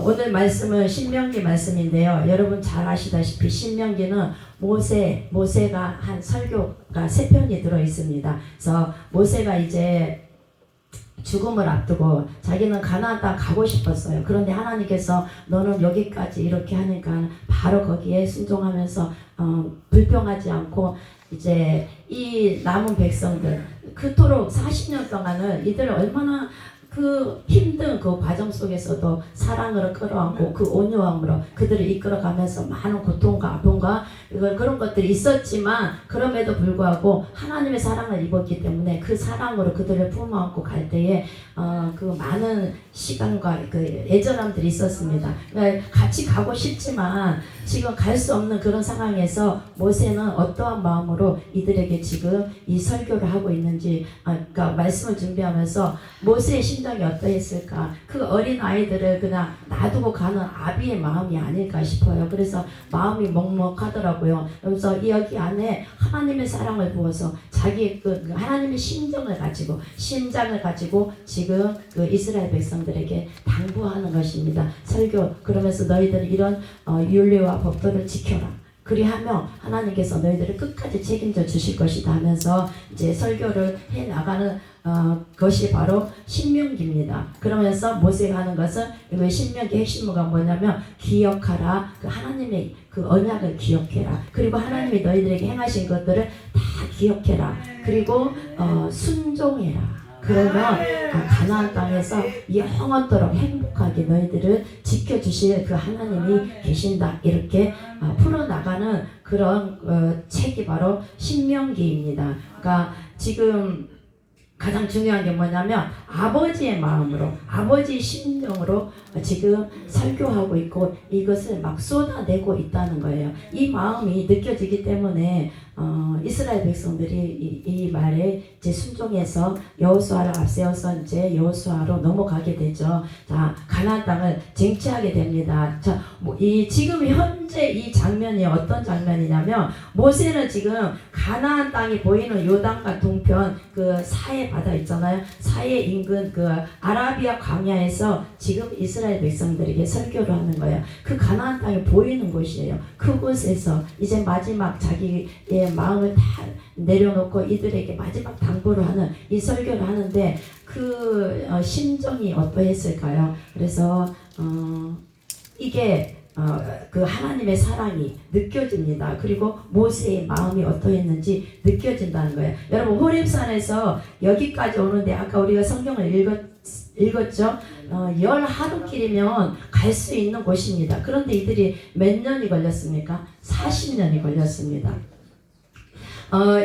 오늘 말씀은 신명기 말씀인데요. 여러분 잘 아시다시피 신명기는 모세가 한 설교가 3편이 들어 있습니다. 그래서 모세가 이제 죽음을 앞두고 자기는 가나안 땅 가고 싶었어요. 그런데 하나님께서 너는 여기까지 이렇게 하니까 바로 거기에 순종하면서 불평하지 않고 이제 이 남은 백성들 그토록 40년 동안은 이들 얼마나 그 힘든 그 과정 속에서도 사랑으로 끌어안고 그 온유함으로 그들을 이끌어가면서 많은 고통과 아픔과 그런 것들이 있었지만 그럼에도 불구하고 하나님의 사랑을 입었기 때문에 그 사랑으로 그들을 품어안고 갈 때에 그 많은 시간과 그 애절함들이 있었습니다. 같이 가고 싶지만 지금 갈 수 없는 그런 상황에서 모세는 어떠한 마음으로 이들에게 지금 이 설교를 하고 있는지 그러니까 말씀을 준비하면서 모세의 심정이 어떠했을까? 그 어린 아이들을 그냥 놔두고 가는 아비의 마음이 아닐까 싶어요. 그래서 마음이 먹먹하더라고요. 그래서 여기 안에 하나님의 사랑을 부어서 자기 그 하나님의 심장을 가지고 지금 그 이스라엘 백성들에게 당부하는 것입니다. 설교 그러면서 너희들은 이런 윤리와 법도를 지켜라. 그리하며 하나님께서 너희들을 끝까지 책임져 주실 것이다 하면서 이제 설교를 해 나가는 것이 바로 신명기입니다. 그러면서 모세가 하는 것은 이 신명기의 핵심어가 뭐냐면 기억하라. 그 하나님의 그 언약을 기억해라. 그리고 하나님이 너희들에게 행하신 것들을 다 기억해라. 그리고 순종해라. 그러면 가나안 땅에서 영원토록 행복하게 너희들을 지켜주실 그 하나님이 계신다. 이렇게 풀어나가는 그런 책이 바로 신명기입니다. 그러니까 지금 가장 중요한 게 뭐냐면 아버지의 마음으로 아버지의 심정으로 지금 설교하고 있고 이것을 막 쏟아내고 있다는 거예요. 이 마음이 느껴지기 때문에 이스라엘 백성들이 이 말에 이제 순종해서 여호수아를 앞세워서 이제 여호수아로 넘어가게 되죠. 자, 가나안 땅을 쟁취하게 됩니다. 자, 지금 현재 이 장면이 어떤 장면이냐면 모세는 지금 가나안 땅이 보이는 요단강 동편 그 사해 바다 있잖아요. 사해 인근 그 아라비아 광야에서 지금 이스라엘 백성들에게 설교를 하는 거예요. 그 가나안 땅이 보이는 곳이에요. 그곳에서 이제 마지막 자기의 마음을 다 내려놓고 이들에게 마지막 당부를 하는 이 설교를 하는데 그 심정이 어떠했을까요? 그래서 이게 그 하나님의 사랑이 느껴집니다. 그리고 모세의 마음이 어떠했는지 느껴진다는 거예요. 여러분 호렙산에서 여기까지 오는데 아까 우리가 성경을 읽었죠? 10하루길이면 갈 수 있는 곳입니다. 그런데 이들이 몇 년이 걸렸습니까? 40년이 걸렸습니다.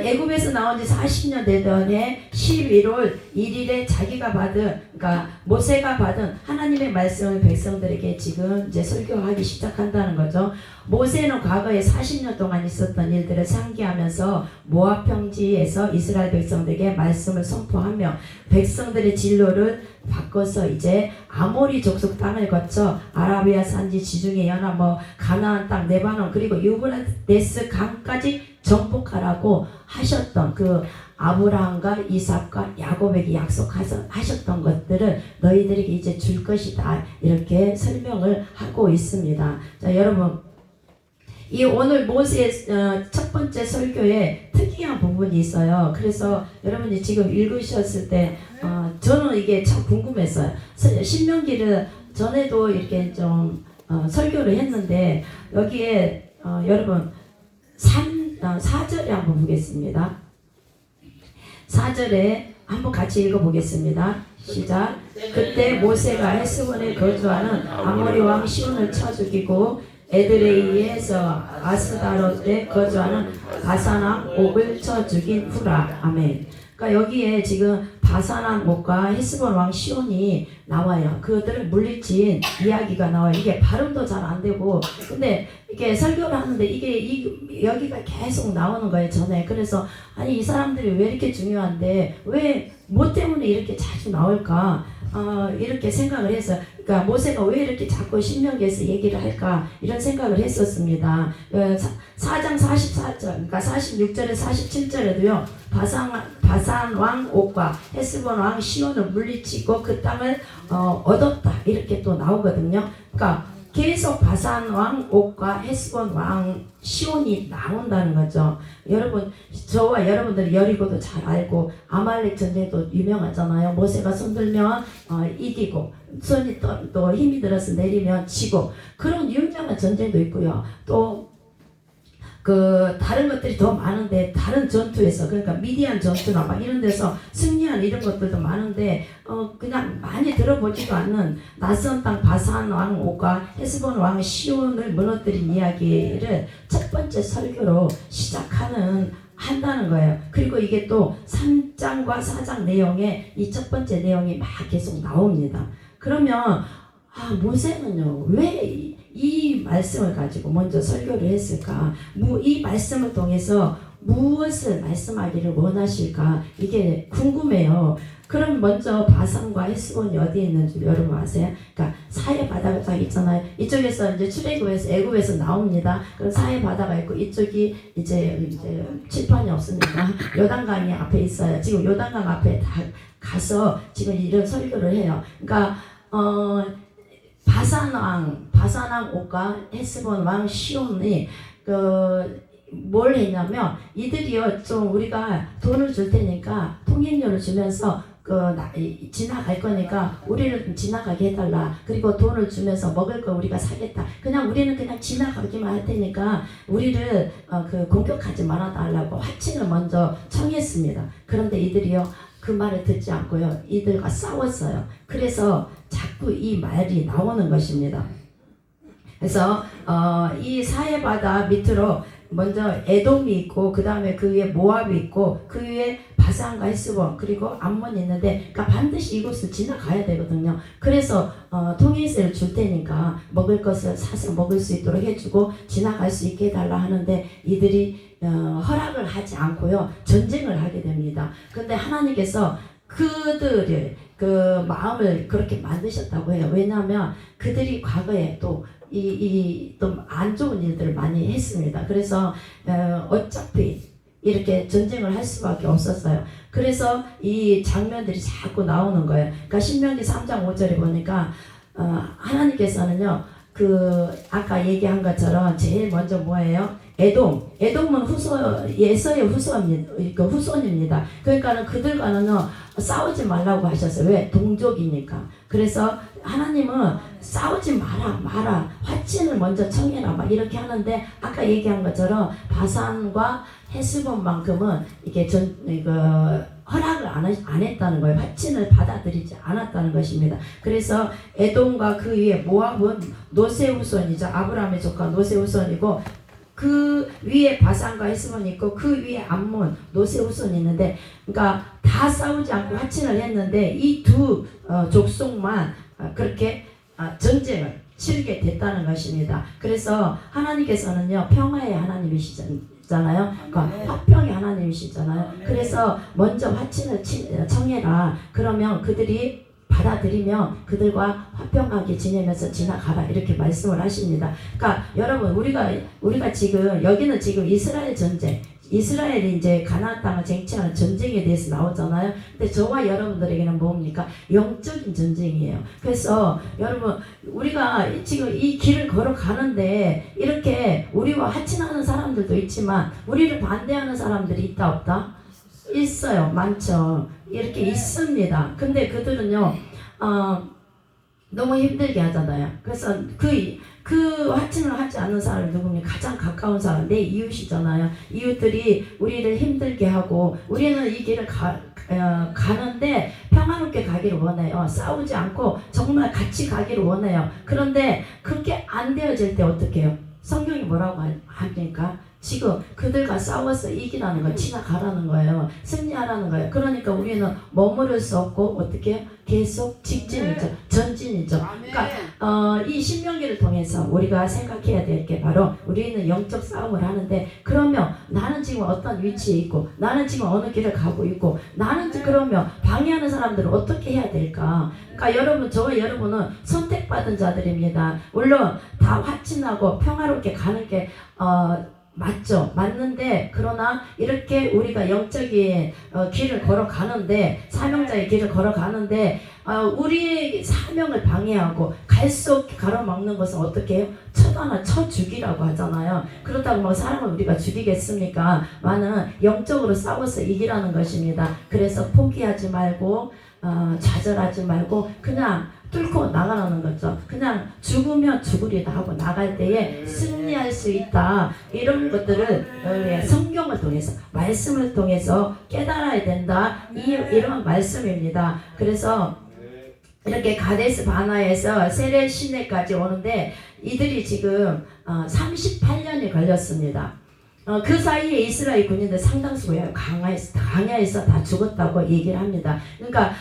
애굽에서 나온 지 40년 되던 해 11월 1일에 자기가 그러니까 모세가 받은 하나님의 말씀을 백성들에게 지금 이제 설교하기 시작한다는 거죠. 모세는 과거에 40년 동안 있었던 일들을 상기하면서 모압 평지에서 이스라엘 백성들에게 말씀을 선포하며 백성들의 진로를 바꿔서 이제 아모리 족속 땅을 거쳐 아라비아 산지 지중해 연합 가나안 땅 레바논 그리고 유브라데스 강까지 정복하라고 하셨던 그 아브라함과 이삭과 야곱에게 약속하셨던 것들을 너희들에게 이제 줄 것이다. 이렇게 설명을 하고 있습니다. 자, 여러분 이 오늘 모세의 첫 번째 설교에 특이한 부분이 있어요. 그래서 여러분이 지금 읽으셨을 때 저는 이게 참 궁금했어요. 신명기를 전에도 이렇게 좀 설교를 했는데 여기에 여러분 4절에 한번 보겠습니다. 4절에 한번 같이 읽어보겠습니다. 시작. 그때 모세가 헤스본에 거주하는 아모리 왕 시온을 쳐 죽이고 에드레이에서 아스다롯에 거주하는 바산왕 옥을 쳐 죽인 후라. 아멘. 그러니까 여기에 지금 바산왕 옥과 헤스본 왕 시온이 나와요. 그들을 물리친 이야기가 나와요. 이게 발음도 잘 안 되고 근데 이렇게 설교를 하는데 이게 여기가 계속 나오는 거예요. 전에. 그래서 아니 이 사람들이 왜 이렇게 중요한데 왜 뭐 때문에 이렇게 자주 나올까? 이렇게 생각을 해서 그러니까 모세가 왜 이렇게 자꾸 신명기에서 얘기를 할까 이런 생각을 했었습니다. 4장 44절 그러니까 46절에 47절에도요. 바산 왕 옥과 헤스본 왕 시온을 물리치고 그 땅을 얻었다 이렇게 또 나오거든요. 그러니까 계속 바산 왕 옥과 헤스본 왕 시온이 나온다는 거죠. 여러분 저와 여러분들 여리고도 잘 알고 아말렉 전쟁도 유명하잖아요. 모세가 손들면 이기고 손이 또 힘이 들어서 내리면 지고 그런 유명한 전쟁도 있고요. 또 다른 것들이 더 많은데 다른 전투에서 그러니까 미디안 전투나 막 이런 데서 승리한 이런 것들도 많은데 그냥 많이 들어보지도 않는 낯선 땅 바산 왕 옥과 헤스본 왕 시온을 무너뜨린 이야기를 첫 번째 설교로 한다는 거예요. 그리고 이게 또 3장과 4장 내용에 이 첫 번째 내용이 막 계속 나옵니다. 그러면 모세는요 왜 이 말씀을 가지고 먼저 설교를 했을까? 이 말씀을 통해서 무엇을 말씀하기를 원하실까? 이게 궁금해요. 그럼 먼저 바산과 헤스본이 어디에 있는지 여러분 아세요? 그러니까 사해 바다가 딱 있잖아요. 이쪽에서 이제 출애굽에서 애굽에서 나옵니다. 그럼 사해 바다가 있고 이쪽이 이제 칠판이 없습니다. 요단강이 앞에 있어요. 지금 요단강 앞에 다 가서 지금 이런 설교를 해요. 그러니까 바산 왕 옥과 헤스본 왕 시온이 뭘 했냐면 이들이요 좀 우리가 돈을 줄 테니까 통행료를 주면서 지나갈 거니까 우리를 지나가게 해달라. 그리고 돈을 주면서 먹을 거 우리가 사겠다. 우리는 그냥 지나가기만 할 테니까 우리를 공격하지 말아달라고 화친을 먼저 청했습니다. 그런데 이들이요 그 말을 듣지 않고요 이들과 싸웠어요. 그래서 자꾸 이 말이 나오는 것입니다. 그래서 이 사해바다 밑으로 먼저 에돔이 있고 그 다음에 그 위에 모압이 있고 그 위에 바산과 헤스본 그리고 암몬이 있는데 그러니까 반드시 이곳을 지나가야 되거든요. 그래서 통행세를 줄 테니까 먹을 것을 사서 먹을 수 있도록 해주고 지나갈 수 있게 해달라 하는데 이들이 허락을 하지 않고요 전쟁을 하게 됩니다. 그런데 하나님께서 그들의 마음을 그렇게 만드셨다고 해요. 왜냐하면 그들이 과거에 또 안 좋은 일들을 많이 했습니다. 그래서 어차피 이렇게 전쟁을 할 수밖에 없었어요. 그래서 이 장면들이 자꾸 나오는 거예요. 그러니까 신명기 3장 5절에 보니까 하나님께서는요 아까 얘기한 것처럼 제일 먼저 뭐예요? 에돔은 예서의 후손입니다. 그러니까는 그들과는 싸우지 말라고 하셨어요. 왜? 동족이니까. 그래서 하나님은 싸우지 마라. 화친을 먼저 청해라. 막 이렇게 하는데 아까 얘기한 것처럼 바산과 헤스본만큼은 이게 허락을 안 했다는 거예요. 화친을 받아들이지 않았다는 것입니다. 그래서 에돔과 그 위에 모압은 노세 후손이죠. 아브라함의 조카 노세 후손이고 그 위에 바산과 헤스본이 있고 그 위에 암몬 노세 후손이 있는데 그러니까 다 싸우지 않고 화친을 했는데 이 두 족속만 그렇게 전쟁을 치르게 됐다는 것입니다. 그래서 하나님께서는요 평화의 하나님이시잖아요. 그러니까 화평의 하나님이시잖아요. 그래서 먼저 화친을 청해라. 그러면 그들이 받아들이면 그들과 화평하게 지내면서 지나가라 이렇게 말씀을 하십니다. 그러니까 여러분 우리가 지금 여기는 지금 이스라엘 전쟁 이스라엘이 이제 가나안 땅을 쟁취하는 전쟁에 대해서 나오잖아요. 근데 저와 여러분들에게는 뭡니까? 영적인 전쟁이에요. 그래서 여러분 우리가 지금 이 길을 걸어가는데 이렇게 우리와 하친하는 사람들도 있지만 우리를 반대하는 사람들이 있다 없다? 있어요. 많죠. 이렇게 있습니다. 근데 그들은요 너무 힘들게 하잖아요. 그래서 그 화친을 하지 않는 사람이 누굽니까? 가장 가까운 사람, 내 이웃이잖아요. 이웃들이 우리를 힘들게 하고 우리는 이 길을 가는데 평화롭게 가기를 원해요. 싸우지 않고 정말 같이 가기를 원해요. 그런데 그렇게 안 되어질 때 어떻게 해요? 성경이 뭐라고 합니까? 지금 그들과 싸워서 이기라는 거, 지나가라는 거예요. 승리하라는 거예요. 그러니까 우리는 머무를 수 없고 어떻게 계속 직진이죠. 전진이죠. 그러니까 이 신명기를 통해서 우리가 생각해야 될 게 바로 우리는 영적 싸움을 하는데 그러면 나는 지금 어떤 위치에 있고 나는 지금 어느 길을 가고 있고 나는 그러면 방해하는 사람들은 어떻게 해야 될까? 그러니까 여러분 저와 여러분은 선택받은 자들입니다. 물론 다 화친하고 평화롭게 가는 게 맞죠. 맞는데 그러나 이렇게 우리가 영적인 길을 걸어가는데 사명자의 길을 걸어가는데 우리의 사명을 방해하고 갈 수 없게 가로막는 것은 어떻게 해요? 쳐다나 쳐 죽이라고 하잖아요. 그렇다고 뭐 사람을 우리가 죽이겠습니까? 많은 영적으로 싸워서 이기라는 것입니다. 그래서 포기하지 말고 좌절하지 말고 그냥 뚫고 나가라는 거죠. 그냥 죽으면 죽으리다 하고 나갈 때에 승리할 수 있다. 이런 것들을 성경을 통해서 말씀을 통해서 깨달아야 된다. 이런 말씀입니다. 그래서 이렇게 가데스 바나에서 세레 시내까지 오는데 이들이 지금 38년이 걸렸습니다. 그 사이에 이스라엘 군인들 상당수가 강야에서 다 죽었다고 얘기를 합니다. 그러니까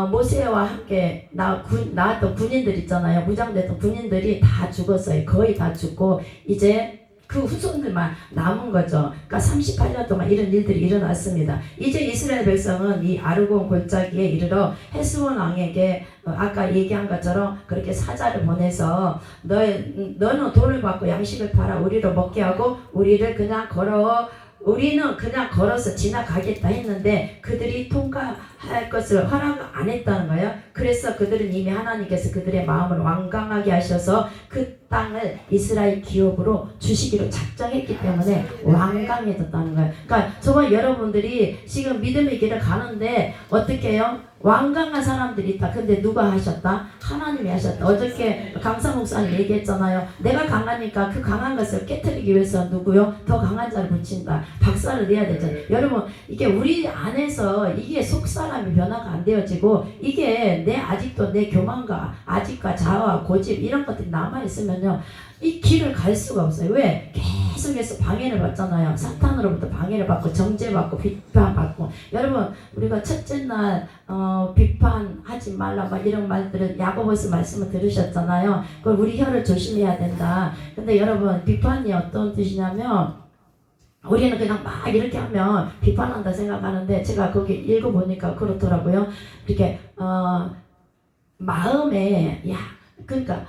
모세와 함께 나왔던 군인들 있잖아요. 무장됐던 군인들이 다 죽었어요. 거의 다 죽고 이제 그 후손들만 남은 거죠. 그러니까 38년 동안 이런 일들이 일어났습니다. 이제 이스라엘 백성은 이 아르곤 골짜기에 이르러 헤스본 왕에게 아까 얘기한 것처럼 그렇게 사자를 보내서 너는 돈을 받고 양식을 팔아 우리로 먹게 하고 우리는 그냥 걸어서 지나가겠다 했는데 그들이 통과할 것을 허락 안 했다는 거예요. 그래서 그들은 이미 하나님께서 그들의 마음을 완강하게 하셔서 그 땅을 이스라엘 기업으로 주시기로 작정했기 때문에 완강해졌다는 거예요. 그러니까 저와 여러분들이 지금 믿음의 길을 가는데 어떻게 해요? 완강한 사람들이 있다. 근데 누가 하셨다? 하나님이 하셨다. 어저께 강사 목사님 얘기했잖아요. 내가 강하니까 그 강한 것을 깨트리기 위해서 누구요? 더 강한 자를 붙인다. 박살을 내야 되잖아요. 여러분 이게 우리 안에서 이게 속사람이 변화가 안 되어지고 이게 아직도 내 교만과 아직과 자아와 고집 이런 것들이 남아있으면요 이 길을 갈 수가 없어요. 왜? 계속해서 방해를 받잖아요. 사탄으로부터 방해를 받고 정죄받고 비판받고. 여러분 우리가 첫째 날 비판하지 말라 막 이런 말들을 야고보서 말씀을 들으셨잖아요. 그걸 우리 혀를 조심해야 된다. 근데 여러분 비판이 어떤 뜻이냐면 우리는 그냥 막 이렇게 하면 비판한다 생각하는데 제가 거기 읽어보니까 그렇더라고요. 이렇게 마음에 그러니까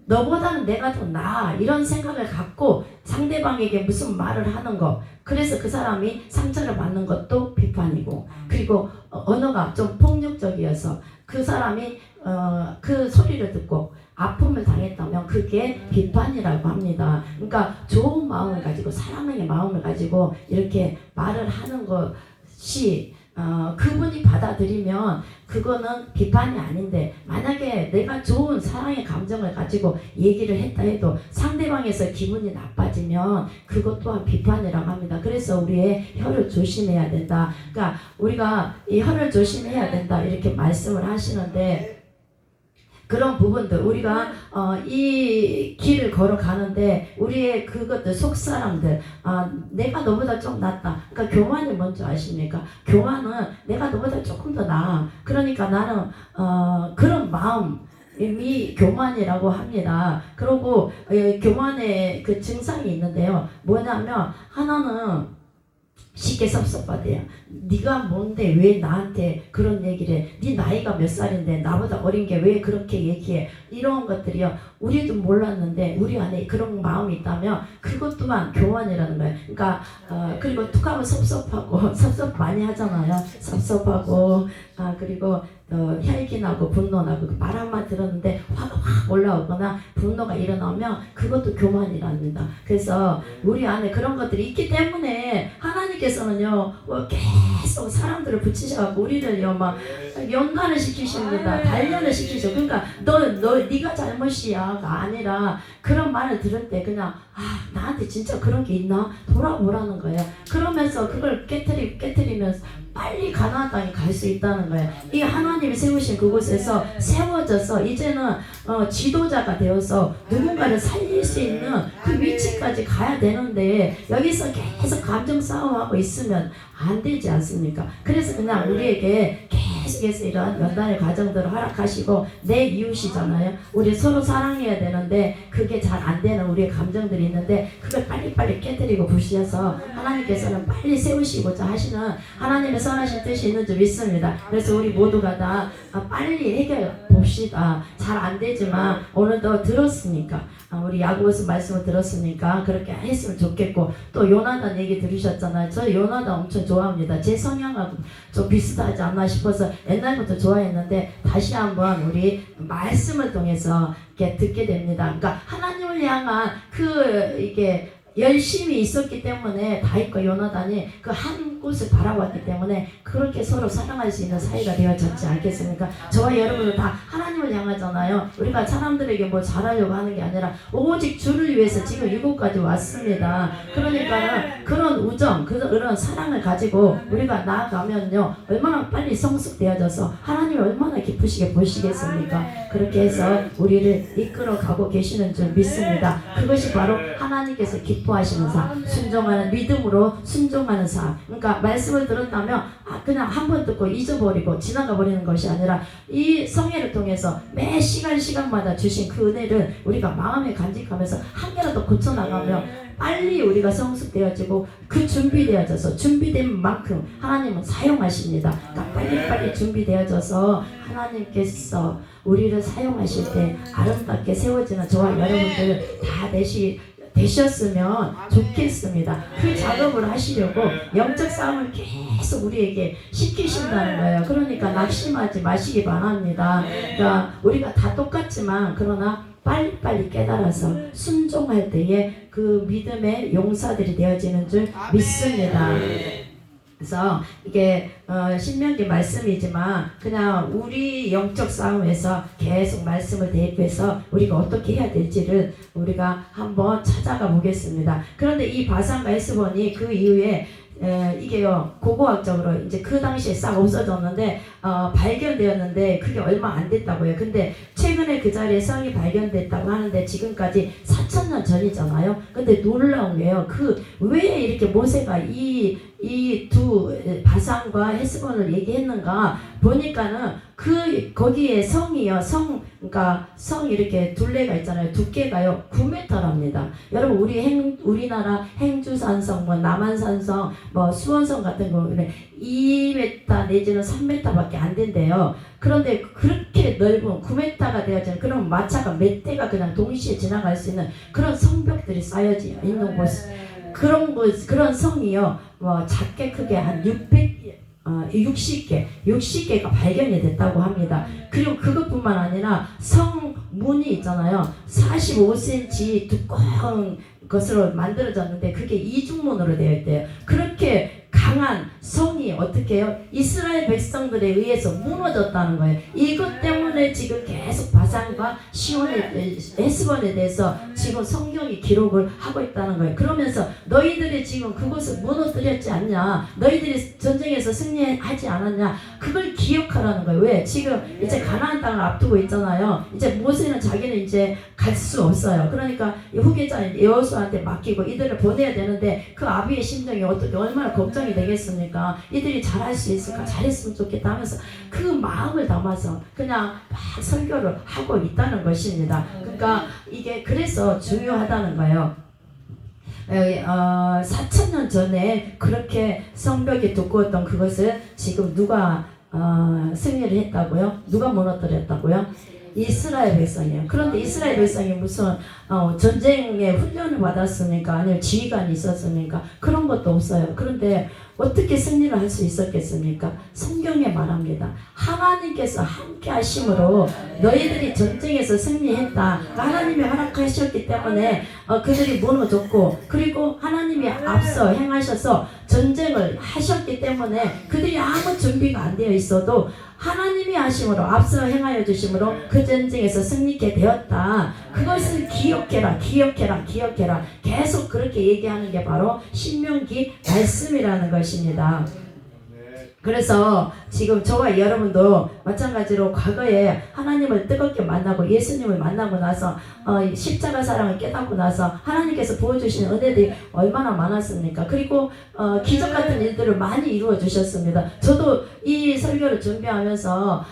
너보다는 내가 더 나아 이런 생각을 갖고 상대방에게 무슨 말을 하는 거 그래서 그 사람이 상처를 받는 것도 비판이고 그리고 언어가 좀 폭력적이어서 그 사람이 그 소리를 듣고 아픔을 당했다면 그게 비판이라고 합니다. 그러니까 좋은 마음을 가지고 사랑의 마음을 가지고 이렇게 말을 하는 것이 그분이 받아들이면 그거는 비판이 아닌데 만약에 내가 좋은 사랑의 감정을 가지고 얘기를 했다 해도 상대방에서 기분이 나빠지면 그것 또한 비판이라고 합니다. 그래서 우리의 혀를 조심해야 된다. 그러니까 우리가 이 혀를 조심해야 된다 이렇게 말씀을 하시는데 그런 부분들 우리가 이 길을 걸어가는데 우리의 그것들 속사람들 내가 너보다 좀 낫다. 그러니까 교만이 뭔지 아십니까? 교만은 내가 너보다 조금 더 나아. 그러니까 나는 그런 마음이 교만이라고 합니다. 그리고 교만의 그 증상이 있는데요. 뭐냐면 하나는 쉽게 섭섭하대요. 네가 뭔데 왜 나한테 그런 얘기를 해? 네 나이가 몇 살인데 나보다 어린 게 왜 그렇게 얘기해? 이런 것들이요. 우리도 몰랐는데 우리 안에 그런 마음이 있다면 그것 또한 교만이라는 거예요. 그러니까 그리고 툭하면 섭섭하고 섭섭 많이 하잖아요. 섭섭하고 그리고 혈기나고 분노나고 말 한마디 들었는데 화가 확 올라오거나 분노가 일어나면 그것도 교만이랍니다. 그래서 우리 안에 그런 것들이 있기 때문에 하나님께서는요 계속 사람들을 붙이셔갖고 우리를요 막 연단을 시키십니다. 단련을 시키죠. 그러니까 네가 잘못이야가 아니라 그런 말을 들을 때 그냥 나한테 진짜 그런 게 있나 돌아보라는 거예요. 그러면서 그걸 깨트리면서 빨리 가나안 땅에 갈 수 있다는 거예요. 이 하나님이 세우신 그곳에서 세워져서 이제는 지도자가 되어서 누군가를 살릴 수 있는 그 위치까지 가야 되는데 여기서 계속 감정 싸움하고 있으면 안 되지 않습니까? 그래서 그냥 우리에게 계속 계속해서 이런 연단의 과정들을 허락하시고 내 이웃이잖아요. 우리 서로 사랑해야 되는데 그게 잘 안 되는 우리의 감정들이 있는데 그걸 빨리빨리 깨뜨리고 부시셔서 하나님께서는 빨리 세우시고자 하시는 하나님의 선하신 뜻이 있는 줄 믿습니다. 그래서 우리 모두가 다 빨리 해결 봅시다. 잘 안 되지만 오늘도 들었으니까 우리 야고보서 말씀을 들었으니까 그렇게 했으면 좋겠고 또 요나단 얘기 들으셨잖아요. 저 요나단 엄청 좋아합니다. 제 성향하고 좀 비슷하지 않나 싶어서 옛날부터 좋아했는데 다시 한번 우리 말씀을 통해서 이렇게 듣게 됩니다. 그러니까 하나님을 향한 이게 열심히 있었기 때문에 다윗과 요나단이 그 한 곳을 바라봤기 때문에 그렇게 서로 사랑할 수 있는 사이가 되어졌지 않겠습니까? 저와 여러분은 다 하나님을 향하잖아요. 우리가 사람들에게 뭐 잘하려고 하는 게 아니라 오직 주를 위해서 지금 이곳까지 왔습니다. 그러니까는 그런 우정, 그런 사랑을 가지고 우리가 나아가면요 얼마나 빨리 성숙되어져서 하나님을 얼마나 기쁘시게 보시겠습니까? 그렇게 해서 우리를 이끌어 가고 계시는 줄 믿습니다. 그것이 바로 하나님께서 기뻐하시는 삶, 순종하는 믿음으로 순종하는 삶. 그러니까 말씀을 들었다면 그냥 한 번 듣고 잊어버리고 지나가 버리는 것이 아니라 이 성회를 통해서 매 시간마다 주신 그 은혜를 우리가 마음에 간직하면서 한 개라도 고쳐나가며 빨리 우리가 성숙되어지고 그 준비되어져서 준비된 만큼 하나님은 사용하십니다. 그러니까 빨리빨리 준비되어져서 하나님께서 우리를 사용하실 때 아름답게 세워지는 저와 여러분들 다 되셨으면 좋겠습니다. 그 작업을 하시려고 영적 싸움을 계속 우리에게 시키신다는 거예요. 그러니까 낙심하지 마시기 바랍니다. 그러니까 우리가 다 똑같지만 그러나 빨리빨리 깨달아서 순종할 때에 그 믿음의 용사들이 되어지는 줄 믿습니다. 그래서 이게 신명기 말씀이지만 그냥 우리 영적 싸움에서 계속 말씀을 대입해서 우리가 어떻게 해야 될지를 우리가 한번 찾아가 보겠습니다. 그런데 이 바산과 헤스본이 그 이후에 이게요 고고학적으로 이제 그 당시에 싹 없어졌는데 발견되었는데 그게 얼마 안 됐다고요. 근데 최근에 그 자리에 성이 발견됐다고 하는데 지금까지 4,000년 전이잖아요. 근데 놀라운 게요. 왜 이렇게 모세가 이 두 바산과 헤스본을 얘기했는가 보니까는 거기에 성이요. 그러니까 성 이렇게 둘레가 있잖아요. 두께가요 9m랍니다. 여러분 우리나라 행주산성, 뭐 남한산성, 뭐 수원성 같은 경우는 2m 내지는 3m밖에 안 된대요. 그런데 그렇게 넓은 9m가 되어지는 그런 마차가 몇 대가 그냥 동시에 지나갈 수 있는 그런 성벽들이 쌓여져 있는 곳. 그런 성이요, 뭐 작게 크게 한 60개가 발견이 됐다고 합니다. 그리고 그것뿐만 아니라 성문이 있잖아요. 45cm 두꺼운 것으로 만들어졌는데 그게 이중문으로 되어 있대요. 그렇게 강한 성이 어떻게 해요? 이스라엘 백성들에 의해서 무너졌다는 거예요. 이것 때문에 지금 계속 바산과 헤스본에 대해서 지금 성경이 기록을 하고 있다는 거예요. 그러면서 너희들이 지금 그것을 무너뜨렸지 않냐? 너희들이 전쟁에서 승리하지 않았냐? 그걸 기억하라는 거예요. 왜? 지금 이제 가나안 땅을 앞두고 있잖아요. 이제 모세는 자기는 이제 갈 수 없어요. 그러니까 후계자 여호수아한테 맡기고 이들을 보내야 되는데 그 아비의 심정이 어떻게 얼마나 걱정이 되겠습니까? 이들이 잘할 수 있을까? 잘했으면 좋겠다 하면서 그 마음을 담아서 그냥 막 설교를 하고 있다는 것입니다. 그러니까 이게 그래서 중요하다는 거예요. 4,000년 전에 그렇게 성벽이 두꺼웠던 그것을 지금 누가 승리를 했다고요? 누가 무너뜨렸다고요? 이스라엘 백성이에요. 그런데 이스라엘 백성이 무슨 전쟁에 훈련을 받았습니까? 아니면 지휘관이 있었습니까? 그런 것도 없어요. 그런데 어떻게 승리를 할 수 있었겠습니까? 성경에 말합니다. 하나님께서 함께 하심으로 너희들이 전쟁에서 승리했다. 하나님이 허락하셨기 때문에 그들이 무너졌고, 그리고 하나님이 앞서 행하셔서 전쟁을 하셨기 때문에 그들이 아무 준비가 안 되어 있어도 하나님이 하심으로 앞서 행하여 주심으로 그 전쟁에서 승리케 되었다. 그것을 기억해라. 계속 그렇게 얘기하는 게 바로 신명기 말씀이라는 것입니다. 그래서 지금 저와 여러분도 마찬가지로 과거에 하나님을 뜨겁게 만나고 예수님을 만나고 나서 십자가 사랑을 깨닫고 나서 하나님께서 부어주시는 은혜들이 얼마나 많았습니까? 그리고 기적 같은 일들을 많이 이루어 주셨습니다. 저도 이 설교를 준비하면서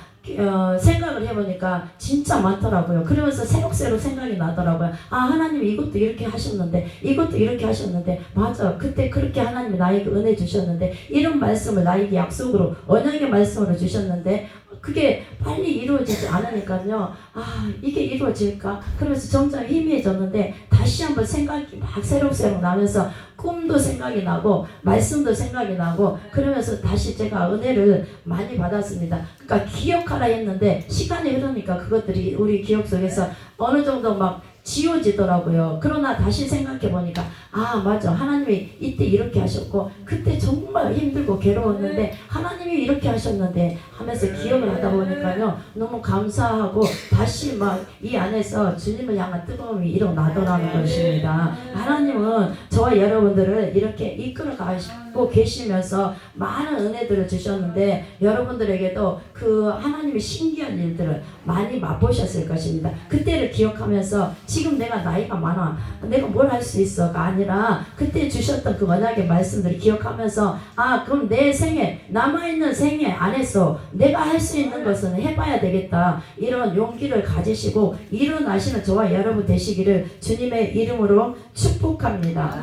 생각을 해보니까 진짜 많더라고요. 그러면서 새록새록 생각이 나더라고요. 아, 하나님이 이것도 이렇게 하셨는데, 이것도 이렇게 하셨는데, 맞아, 그때 그렇게 하나님이 나에게 은혜 주셨는데, 이런 말씀을 나에게 약속으로 언약의 말씀으로 주셨는데 그게 빨리 이루어지지 않으니까요. 아, 이게 이루어질까? 그러면서 점점 희미해졌는데 다시 한번 생각이 막 새록새록 나면서 꿈도 생각이 나고 말씀도 생각이 나고 그러면서 다시 제가 은혜를 많이 받았습니다. 그러니까 기억하라 했는데 시간이 흐르니까 그것들이 우리 기억 속에서 어느 정도 막 지워지더라고요. 그러나 다시 생각해 보니까 아, 맞아, 하나님이 이때 이렇게 하셨고 그때 정말 힘들고 괴로웠는데 하나님이 이렇게 하셨는데 하면서 기억을 하다 보니까요 너무 감사하고 다시 막 이 안에서 주님을 향한 뜨거움이 일어나더라는 것입니다. 하나님은 저와 여러분들을 이렇게 이끌어 가시고 계시면서 많은 은혜들을 주셨는데 여러분들에게도 그 하나님의 신기한 일들을 많이 맛보셨을 것입니다. 그때를 기억하면서 지금 내가 나이가 많아, 내가 뭘 할 수 있어가 아니라 그때 주셨던 그 언약의 말씀들을 기억하면서 아, 그럼 내 생애, 남아있는 생애 안에서 내가 할 수 있는 것은 해봐야 되겠다, 이런 용기를 가지시고 일어나시는 저와 여러분 되시기를 주님의 이름으로 축복합니다.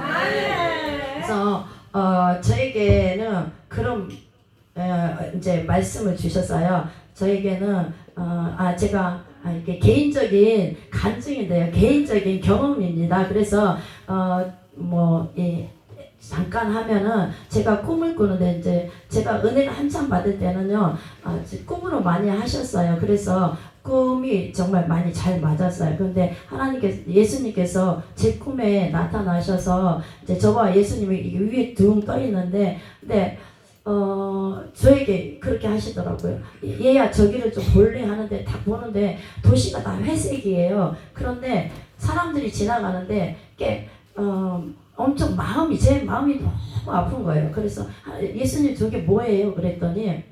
그래서 저에게는 그런 이제 말씀을 주셨어요. 저에게는 제가 이렇게 개인적인 간증인데요, 개인적인 경험입니다. 그래서 잠깐 하면은 제가 꿈을 꾸는데 이제 제가 은혜를 한참 받을 때는요 꿈으로 많이 하셨어요. 그래서 꿈이 정말 많이 잘 맞았어요. 그런데 하나님께서, 예수님께서 제 꿈에 나타나셔서 이제 저와 예수님이 위에 둥 떠 있는데 근데 저에게 그렇게 하시더라고요. 얘야, 저기를 좀 볼래 하는데 딱 보는데 도시가 다 회색이에요. 그런데 사람들이 지나가는데 엄청 제 마음이 너무 아픈 거예요. 그래서 예수님, 저게 뭐예요? 그랬더니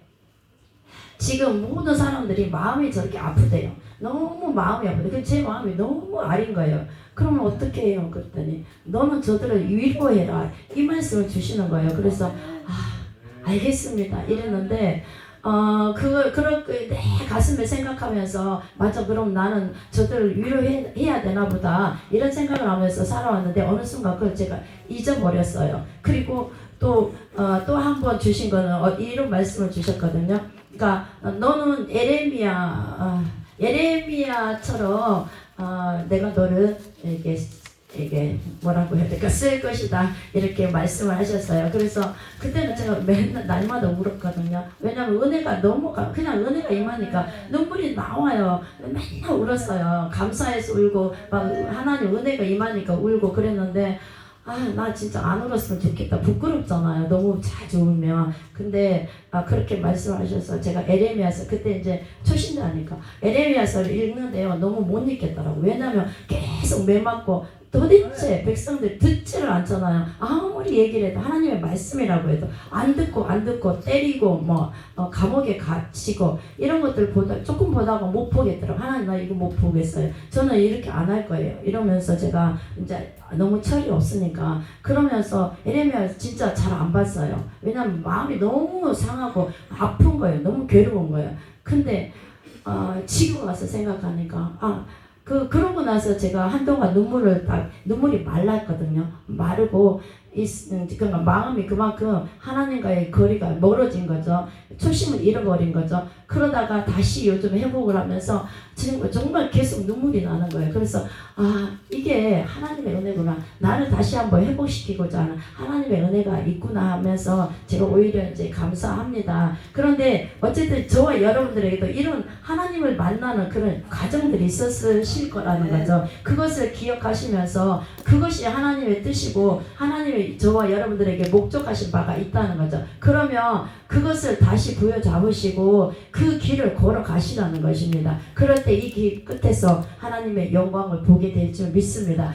지금 모든 사람들이 마음이 저렇게 아프대요. 너무 마음이 아프대. 제 마음이 너무 아린 거예요. 그러면 어떻게 해요? 그랬더니 너는 저들을 위로해라, 이 말씀을 주시는 거예요. 그래서 알겠습니다 이랬는데 그렇게 내 가슴에 생각하면서 맞아, 그럼 나는 저들을 위로해야 되나 보다, 이런 생각을 하면서 살아왔는데 어느 순간 그걸 제가 잊어버렸어요. 그리고 또 한 번 주신 거는 이런 말씀을 주셨거든요. 그러니까 너는 예레미야처럼 내가 너를 이게 뭐라고 해야 될까, 쓸 것이다, 이렇게 말씀을 하셨어요. 그래서 그때는 제가 맨날 날마다 울었거든요. 왜냐하면 은혜가 너무 그냥 은혜가 임하니까 눈물이 나와요. 맨날 울었어요. 감사해서 울고 막 하나님 은혜가 임하니까 울고 그랬는데 나 진짜 안 울었으면 좋겠다. 부끄럽잖아요. 너무 자주 울면. 근데 그렇게 말씀하셔서 제가 에레미야서, 그때 이제 초신자니까 에레미야서를 읽는데요 너무 못 읽겠더라고요. 왜냐하면 계속 매맞고 도대체 백성들 듣지를 않잖아요. 아무리 얘기를 해도 하나님의 말씀이라고 해도 안 듣고 때리고 감옥에 갇히고 이런 것들 조금 보다가 못 보겠더라고요. 하나님, 나 이거 못 보겠어요. 저는 이렇게 안 할 거예요. 이러면서 제가 이제 너무 철이 없으니까 그러면서 에레미야 진짜 잘 안 봤어요. 왜냐하면 마음이 너무 상하고 아픈 거예요. 너무 괴로운 거예요. 근데 지금 와서 생각하니까 그러고 나서 제가 한동안 눈물이 말랐거든요. 마르고 그러니까 마음이 그만큼 하나님과의 거리가 멀어진 거죠. 초심을 잃어버린 거죠. 그러다가 다시 요즘 회복을 하면서 정말 계속 눈물이 나는 거예요. 그래서 이게 하나님의 은혜구나, 나를 다시 한번 회복시키고자 하는 하나님의 은혜가 있구나 하면서 제가 오히려 이제 감사합니다. 그런데 어쨌든 저와 여러분들에게도 이런 하나님을 만나는 그런 과정들이 있었을 거라는 거죠. 그것을 기억하시면서 그것이 하나님의 뜻이고 하나님의 저와 여러분들에게 목적하신 바가 있다는 거죠. 그러면 그것을 다시 부여잡으시고 그 길을 걸어가시라는 것입니다. 그럴 때 이 길 끝에서 하나님의 영광을 보게 될 줄 믿습니다.